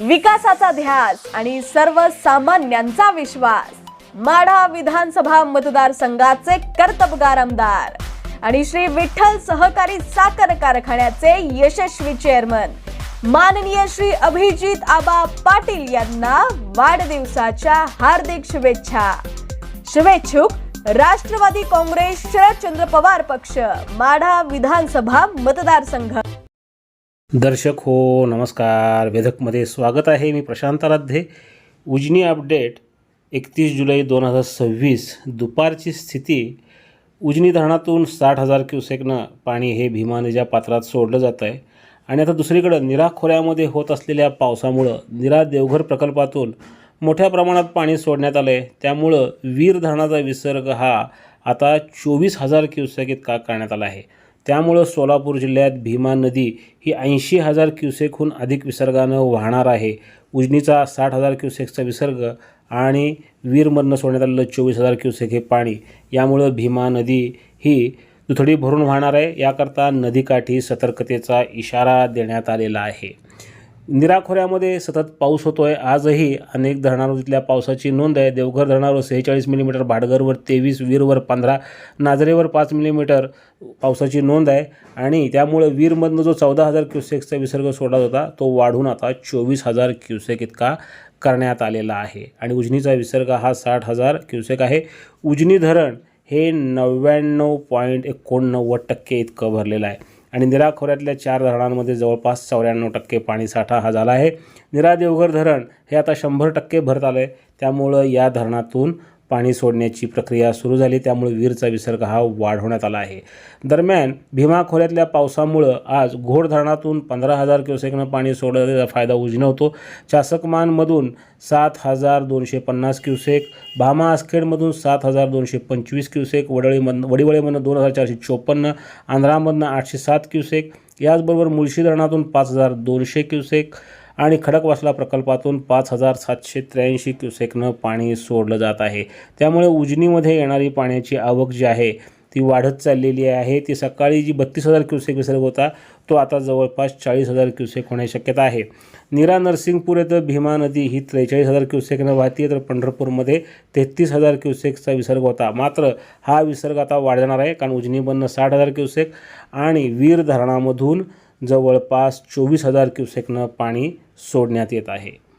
विकासाचा ध्यास आणि सर्वसामान्यांचा विश्वास. माढा विधानसभा मतदारसंघाचे कर्तबगार आमदार आणि श्री विठ्ठल सहकारी साखर कारखान्याचे यशस्वी चेअरमन माननीय श्री अभिजित आबा पाटील यांना वाढदिवसाच्या हार्दिक शुभेच्छा. शुभेच्छुक राष्ट्रवादी काँग्रेस शरदचंद्र पवार पक्ष, माढा विधानसभा मतदारसंघ. दर्शक हो, नमस्कार. वेधकमध्ये स्वागत आहे. मी प्रशांत आराध्ये. उजनी अपडेट 31 जुलै 2026 दुपारची स्थिती. उजनी धरणातून 60,000 क्युसेकनं पाणी हे भीमा नदीच्या पात्रात सोडलं जात आहे. आणि आता दुसरीकडं निरा खोऱ्यामध्ये होत असलेल्या पावसामुळं निरा देवघर प्रकल्पातून मोठ्या प्रमाणात पाणी सोडण्यात आलं आहे. त्यामुळं वीर धरणाचा विसर्ग हा आता 24,000 क्युसेक इतका करण्यात आला आहे. त्यामुळं सोलापूर जिल्ह्यात भीमा नदी ही 80,000 क्युसेकहून अधिक विसर्गानं वाहणार आहे. उजनीचा 60,000 क्युसेकचा विसर्ग आणि वीरमधनं सोडण्यात आलेलं 24,000 क्युसेक हे पाणी, यामुळं भीमा नदी ही दुथडी भरून वाहणार आहे. याकरता नदीकाठी सतर्कतेचा इशारा देण्यात आलेला आहे. निराखोऱ्यामध्ये सतत पाऊस होतो आहे. आजही अनेक धरणांवर तिथल्या पावसाची नोंद आहे. देवघर धरणावर 46 मिलीमीटर, भाटघरवर 23, वीरवर 15, नाझरेवर 5 मिलीमीटर पावसाची नोंद आहे. आणि त्यामुळं वीरमधनं जो 14,000 क्युसेकचा विसर्ग सोडला होता तो वाढून आता 24,000 क्युसेक इतका करण्यात आलेला आहे. आणि उजनीचा विसर्ग हा 60,000 क्युसेक आहे. उजनी धरण हे 99.89% इतकं भरलेलं आहे. आणि निरा खोऱ्यातल्या 4 धरणांमध्ये जवळपास 94% पाणीसाठा हा झाला आहे. निरा देवघर धरण हे आता 100% भरत आलं आहे. त्यामुळं या धरणातून पाणी सोडण्याची प्रक्रिया सुरू झाली. त्यामुळे वीरचा विसर्ग हा वाढवण्यात आला आहे. दरम्यान भीमा खोऱ्यातल्या पावसामुळं आज घोड धरणातून 15,000 क्युसेकनं पाणी सोडण्याचा फायदा उजनी होतो. चासकमानमधून 7,250 क्युसेक, भामा आसखेडमधून 7,225 क्युसेक, वडिवळेमधून 2,454, आंध्रामधून 807 क्युसेक, याचबरोबर मुळशी धरणातून 5,200 क्युसेक आणि खडकवासला प्रकल्पातून 5,783 क्युसेकनं पाणी सोडलं जात आहे. त्यामुळे उजनीमध्ये येणारी पाण्याची आवक जी आहे ती वाढत चाललेली आहे. ती सकाळी जी 32,000 क्युसेक विसर्ग होता तो आता जवळपास 40,000 क्युसेक होण्याची शक्यता आहे. निरा नरसिंगपूर येथं भीमा नदी ही 43,000 क्युसेकनं वाहते, तर पंढरपूरमध्ये 33,000 क्युसेकचा विसर्ग होता. मात्र हा विसर्ग आता वाढणार आहे, कारण उजनीमधनं 60,000 क्युसेक आणि वीर धरणामधून जवळपास 24,000 क्युसेकनं पाणी सोडण्यात येत आहे.